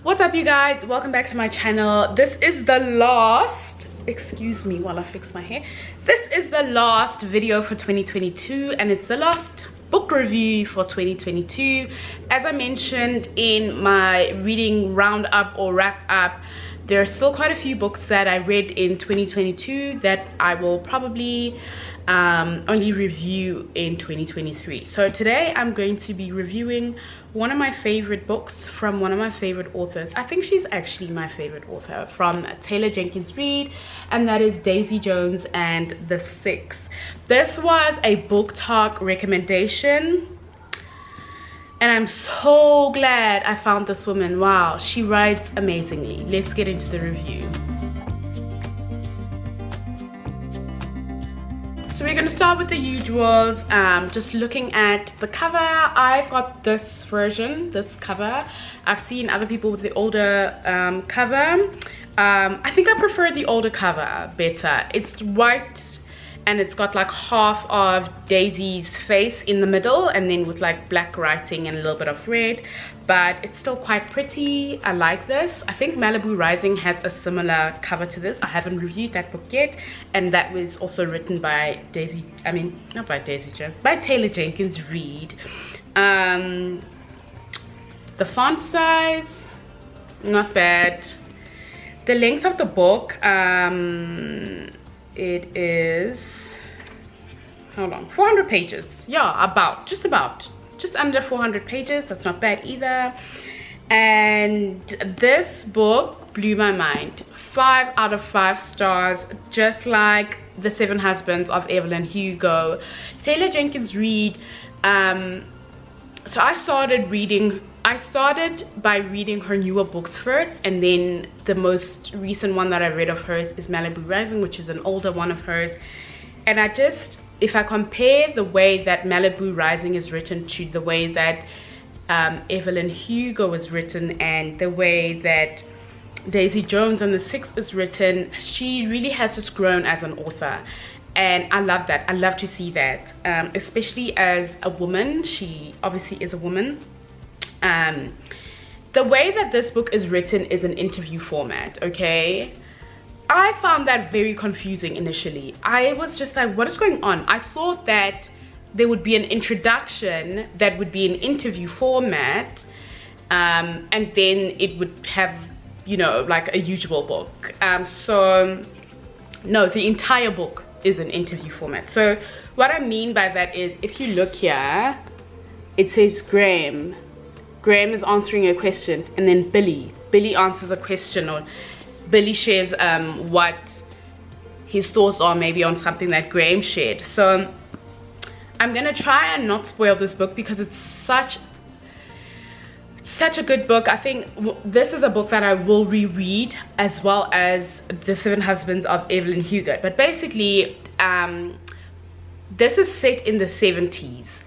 What's up, you guys? Welcome back to my channel. This is the last, excuse me while I fix my hair. This is the last video for 2022 and it's the last book review for 2022. As I mentioned in my reading roundup or wrap up, there are still quite a few books that I read in 2022 that I will probably only review in 2023. So today I'm going to be reviewing one of my favorite books from one of my favorite authors. I think she's actually my favorite author, from Taylor Jenkins Reid, and that is Daisy Jones and the Six. This was a book talk recommendation and I'm so glad I found this woman. Wow, she writes amazingly. Let's get into the review. So we're going to start with the usuals. Just looking at the cover, I've got this version, this cover. I've seen other people with the older cover. I think I prefer the older cover better. It's white and it's got like half of Daisy's face in the middle and then with like black writing and a little bit of red, but it's still quite pretty. I like this. I think Malibu Rising has a similar cover to this. I haven't reviewed that book yet, and that was also written by not by Daisy Jones, by Taylor Jenkins Reid. The font size, not bad. The length of the book, it is, hold on, 400 pages. Yeah, just under 400 pages. That's not bad either. And this book blew my mind. 5 out of 5 stars, just like The 7 Husbands of Evelyn Hugo. Taylor Jenkins Reid, so I started by reading her newer books first, and then the most recent one that I read of hers is Malibu Rising, which is an older one of hers. And if I compare the way that Malibu Rising is written to the way that Evelyn Hugo is written and the way that Daisy Jones and the Six is written, she really has just grown as an author. And I love that. I love to see that, especially as a woman. She obviously is a woman. The way that this book is written is an interview format, okay? I found that very confusing initially. I was just like, what is going on? I thought that there would be an introduction that would be an interview format, and then it would have, you know, like a usual book. So no, the entire book is an interview format. So what I mean by that is, if you look here, it says Graham is answering a question, and then Billy answers a question, or Billy shares what his thoughts are maybe on something that Graham shared. So I'm gonna try and not spoil this book because it's such a good book. I think this is a book that I will reread, as well as The 7 Husbands of Evelyn Hugo. But basically, this is set in the 70s.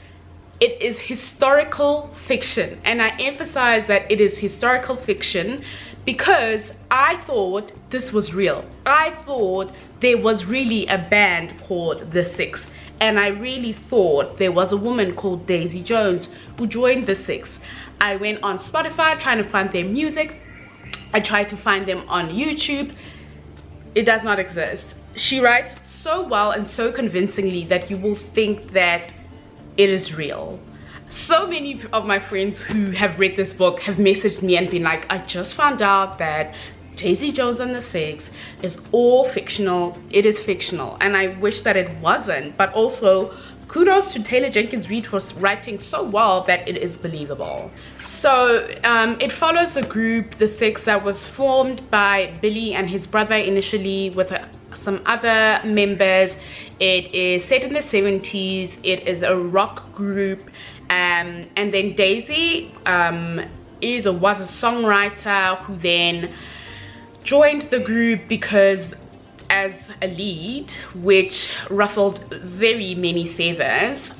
It is historical fiction, and I emphasize that it is historical fiction because I thought this was real. I thought there was really a band called The Six, and I really thought there was a woman called Daisy Jones who joined The Six. I went on Spotify trying to find their music. I tried to find them on YouTube. It does not exist. She writes so well and so convincingly that you will think that it is real. So many of my friends who have read this book have messaged me and been like, I just found out that Daisy Jones and the Six is all fictional. It is fictional, and I wish that it wasn't. But also, kudos to Taylor Jenkins Reid for writing so well that it is believable. So it follows a group, the Six, that was formed by Billy and his brother initially, with some other members. It is set in the 70s. It is a rock group, and then Daisy was a songwriter who then joined the group because as a lead, which ruffled very many feathers,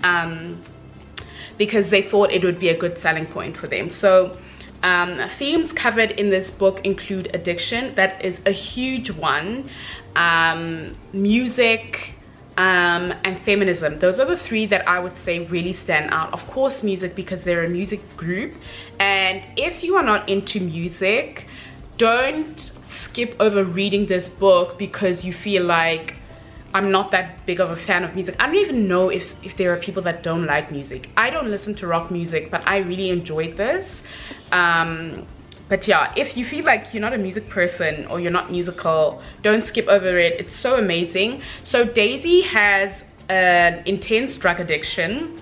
because they thought it would be a good selling point for them. So themes covered in this book include addiction, that is a huge one, music, and feminism. Those are the three that I would say really stand out. Of course, music, because they're a music group, and if you are not into music, don't skip over reading this book because you feel like, I'm not that big of a fan of music. I don't even know if there are people that don't like music. I don't listen to rock music, but I really enjoyed this. But yeah, if you feel like you're not a music person or you're not musical, don't skip over it. It's so amazing. So Daisy has an intense drug addiction,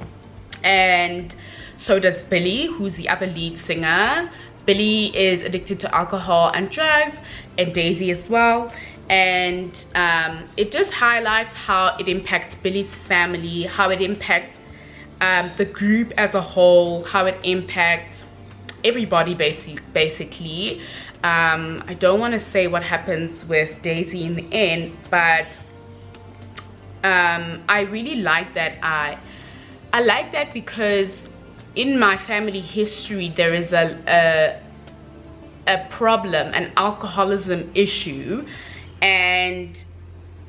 and so does Billy, who's the other lead singer. Billy is addicted to alcohol and drugs, and Daisy as well. And it just highlights how it impacts Billy's family, how it impacts the group as a whole, how it impacts everybody basically. I don't want to say what happens with Daisy in the end, but I really like that. I like that because in my family history there is a problem, an alcoholism issue, and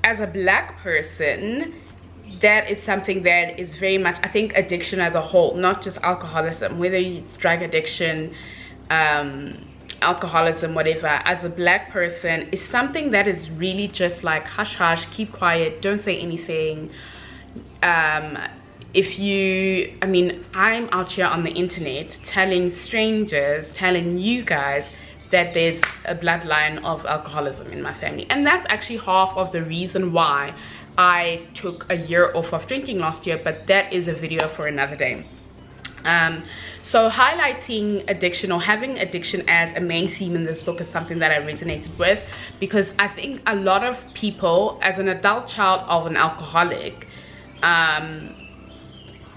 as a Black person, that is something that is very much, I think, addiction as a whole, not just alcoholism, whether it's drug addiction, alcoholism, whatever, as a Black person, is something that is really just like hush hush, keep quiet, don't say anything. If you, I mean, I'm out here on the internet telling strangers, telling you guys that there's a bloodline of alcoholism in my family, and that's actually half of the reason why I took a year off of drinking last year, but that is a video for another day. So highlighting addiction, or having addiction as a main theme in this book, is something that I resonated with, because I think a lot of people, as an adult child of an alcoholic,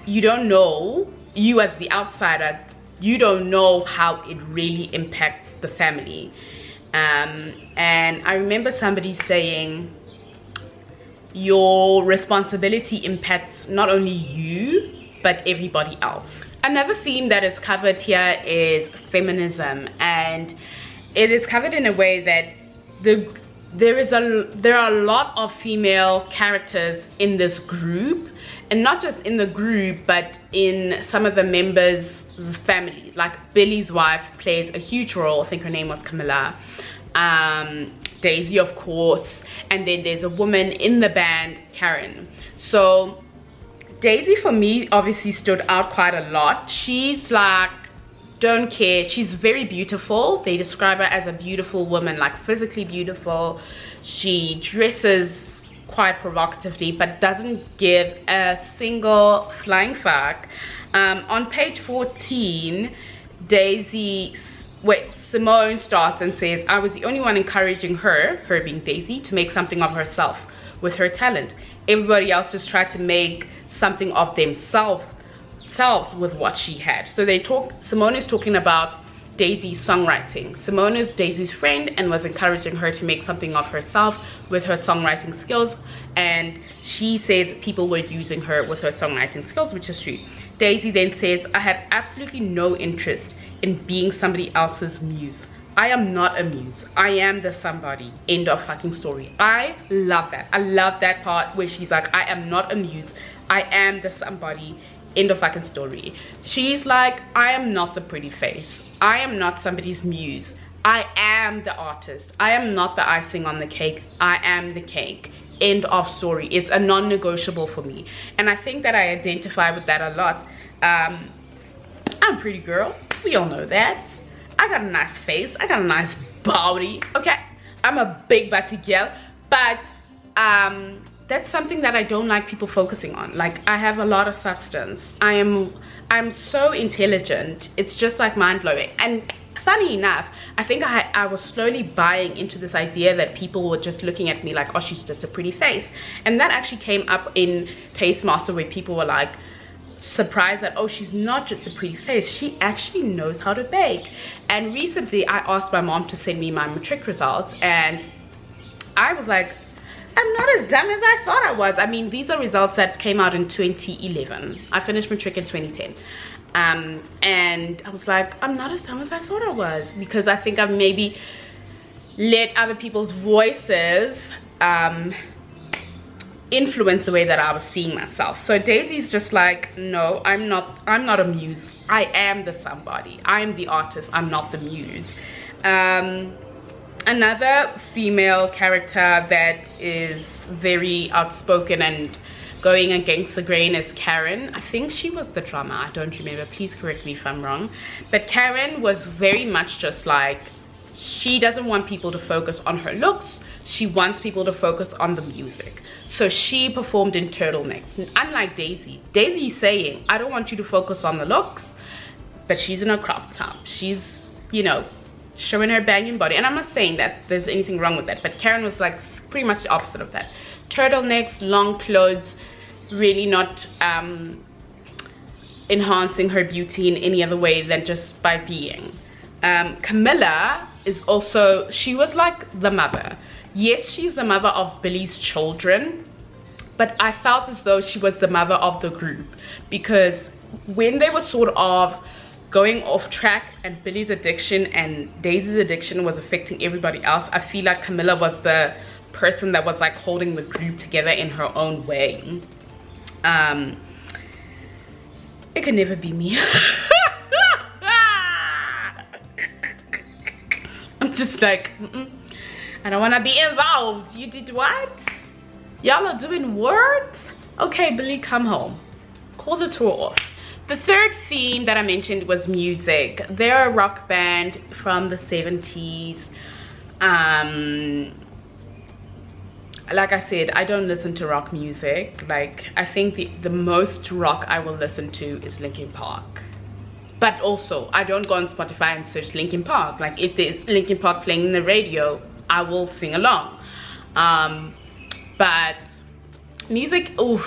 you don't know, you as the outsider, you don't know how it really impacts the family. And I remember somebody saying, your responsibility impacts not only you, but everybody else. Another theme that is covered here is feminism, and it is covered in a way that there are a lot of female characters in this group, and not just in the group, but in some of the members' family. Like Billy's wife plays a huge role. I think her name was Camilla. Daisy, of course, and then there's a woman in the band, Karen. So Daisy, for me, obviously stood out quite a lot. She's like, don't care, she's very beautiful. They describe her as a beautiful woman, like physically beautiful. She dresses quite provocatively, but doesn't give a single flying fuck. On page 14, Simone starts and says, I was the only one encouraging her being Daisy, to make something of herself with her talent. Everybody else just tried to make something of themselves with what she had. So Simone is talking about Daisy's songwriting. Simone is Daisy's friend and was encouraging her to make something of herself with her songwriting skills, and she says people were using her with her songwriting skills, which is true. Daisy then says, I had absolutely no interest in being somebody else's muse. I am not a muse. I am the somebody. End of fucking story. I love that. I love that part where she's like, I am not a muse. I am the somebody. End of fucking story. She's like, I am not the pretty face. I am not somebody's muse. I am the artist. I am not the icing on the cake. I am the cake. End of story. It's a non-negotiable for me, and I think that I identify with that a lot. I'm a pretty girl, we all know that. I got a nice face, I got a nice body, okay? I'm a big butty girl, but that's something that I don't like people focusing on. Like, I have a lot of substance. I'm so intelligent, it's just like mind-blowing. And funny enough, I think I was slowly buying into this idea that people were just looking at me like, oh, she's just a pretty face. And that actually came up in Tastemaster, where people were like surprised that, oh, she's not just a pretty face, she actually knows how to bake. And recently I asked my mom to send me my matric results, and I was like, I'm not as dumb as I thought I was. I mean, these are results that came out in 2011. I finished matric in 2010. And I was like, I'm not as dumb as I thought I was, because I think I've maybe let other people's voices influenced the way that I was seeing myself. So Daisy's just like, no, I'm not a muse. I am the somebody. I am the artist. I'm not the muse. Another female character that is very outspoken and going against the grain is Karen. I think she was the drummer. I don't remember. Please correct me if I'm wrong. But Karen was very much just like, she doesn't want people to focus on her looks. She wants people to focus on the music. So she performed in turtlenecks. Unlike Daisy. Daisy's saying, I don't want you to focus on the looks, but she's in a crop top. She's, you know, showing her banging body. And I'm not saying that there's anything wrong with that, but Karen was like pretty much the opposite of that. Turtlenecks, long clothes, really not enhancing her beauty in any other way than just by being. Camilla is also, she was like the mother. Yes, she's the mother of Billy's children, but I felt as though she was the mother of the group, because when they were sort of going off track and Billy's addiction and Daisy's addiction was affecting everybody else, I feel like Camilla was the person that was like holding the group together in her own way. It could never be me. I'm just like, I don't want to be involved. You did what? Y'all are doing words? Okay, Billy, come home. Call the tour off. The third theme that I mentioned was music. They're a rock band from the 70s. Like I said, I don't listen to rock music. Like, I think the most rock I will listen to is Linkin Park. But also, I don't go on Spotify and search Linkin Park. Like, if there's Linkin Park playing in the radio, I will sing along. But music, ooh.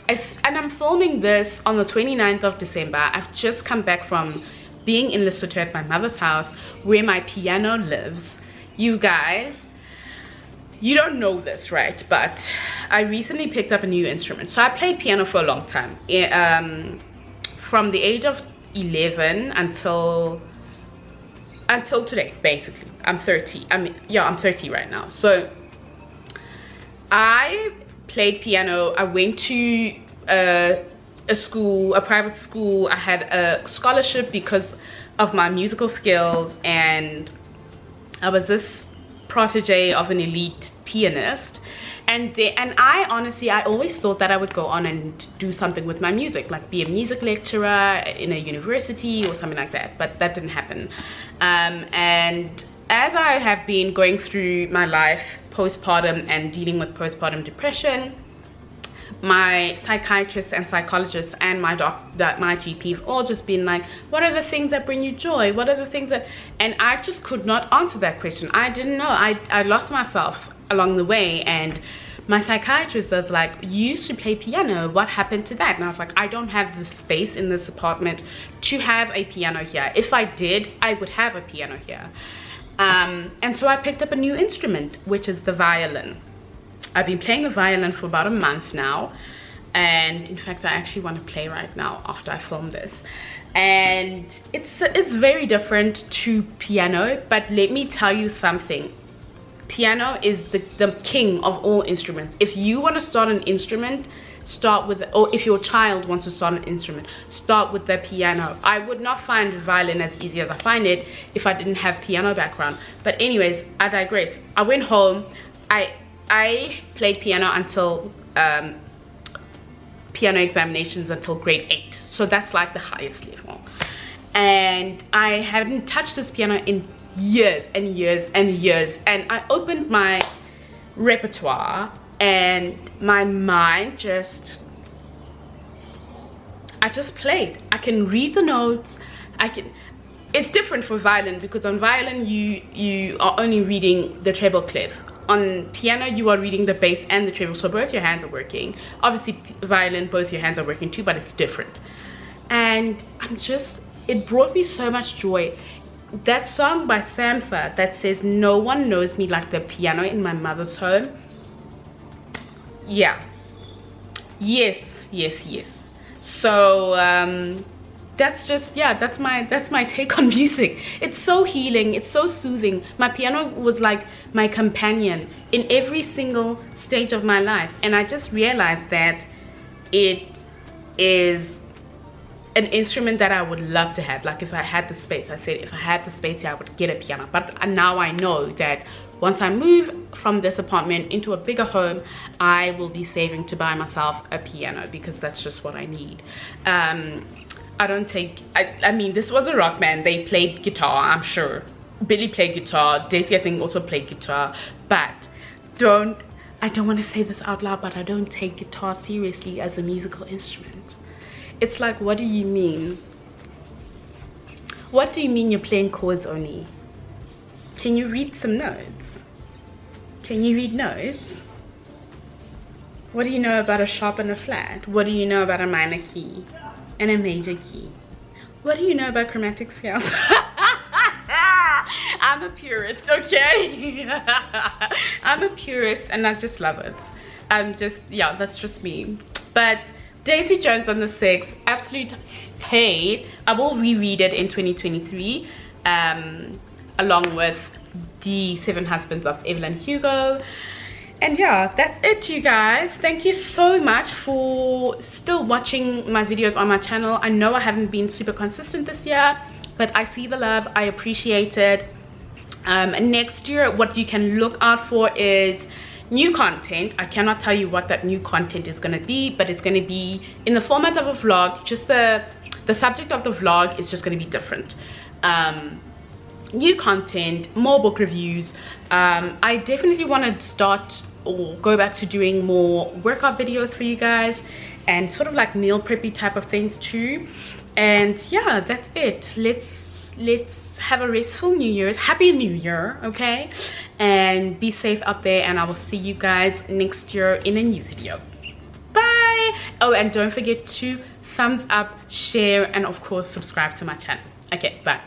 And I'm filming this on the 29th of December. I've just come back from being in Lesotho at my mother's house where my piano lives. You guys, you don't know this, right? But I recently picked up a new instrument. So I played piano for a long time. From the age of 11 until today, basically. I'm 30. I'm 30 right now. So I played piano. I went to a private school. I had a scholarship because of my musical skills, and I was this protege of an elite pianist. And I honestly, I always thought that I would go on and do something with my music, like be a music lecturer in a university or something like that, but that didn't happen. And as I have been going through my life postpartum and dealing with postpartum depression, my psychiatrist and psychologist and my GP have all just been like, what are the things that bring you joy? What are the things that... And I just could not answer that question. I didn't know. I lost myself along the way, and my psychiatrist was like, you used to play piano. What happened to that? And I was like, I don't have the space in this apartment to have a piano here. If I did, I would have a piano here. And so I picked up a new instrument, which is the violin. I've been playing the violin for about a month now, and in fact I actually want to play right now after I film this. And it's very different to piano, but let me tell you something. Piano is the king of all instruments. If you want to start an instrument, start with, or if your child wants to start an instrument, start with the piano. I would not find violin as easy as I find it if I didn't have piano background. But anyways, I digress. I went home. I played piano until piano examinations until grade 8. So that's like the highest level. And I hadn't touched this piano in years and years and years. And I opened my repertoire and my mind I just played. I can read the notes. It's different for violin, because on violin you are only reading the treble clef. On piano you are reading the bass and the treble, so both your hands are working. Obviously violin, both your hands are working too, but it's different. And it brought me so much joy. That song by Sampha that says, no one knows me like the piano in my mother's home. Yeah. Yes. So that's just, yeah, that's my take on music. It's so healing, it's so soothing. My piano was like my companion in every single stage of my life, and I just realized that it is an instrument that I would love to have. Like if I had the space, I said if I had the space, yeah, I would get a piano. But now I know that once I move from this apartment into a bigger home, I will be saving to buy myself a piano, because that's just what I need. I mean, this was a rock band. They played guitar, I'm sure. Billy played guitar. Daisy, I think, also played guitar. But I don't want to say this out loud, but I don't take guitar seriously as a musical instrument. It's like, what do you mean? What do you mean you're playing chords only? Can you read some notes? Can you read notes? What do you know about a sharp and a flat? What do you know about a minor key and a major key? What do you know about chromatic scales? I'm a purist, okay? I'm a purist and I just love it. Yeah, that's just me. But Daisy Jones on the 6th, absolute pay. I will reread it in 2023, along with The 7 Husbands of Evelyn Hugo. And yeah, that's it, you guys. Thank you so much for still watching my videos on my channel. I know I haven't been super consistent this year, but I see the love, I appreciate it. Next year, what you can look out for is new content. I cannot tell you what that new content is going to be, but it's going to be in the format of a vlog. Just the subject of the vlog is just going to be different. New content, more book reviews. I definitely want to start or go back to doing more workout videos for you guys, and sort of like meal preppy type of things too. And yeah, that's it. Let's have a restful New Year's. Happy New Year, okay? And be safe out there, and I will see you guys next year in a new video. Bye. Oh, and don't forget to thumbs up, share, and of course subscribe to my channel. Okay, bye.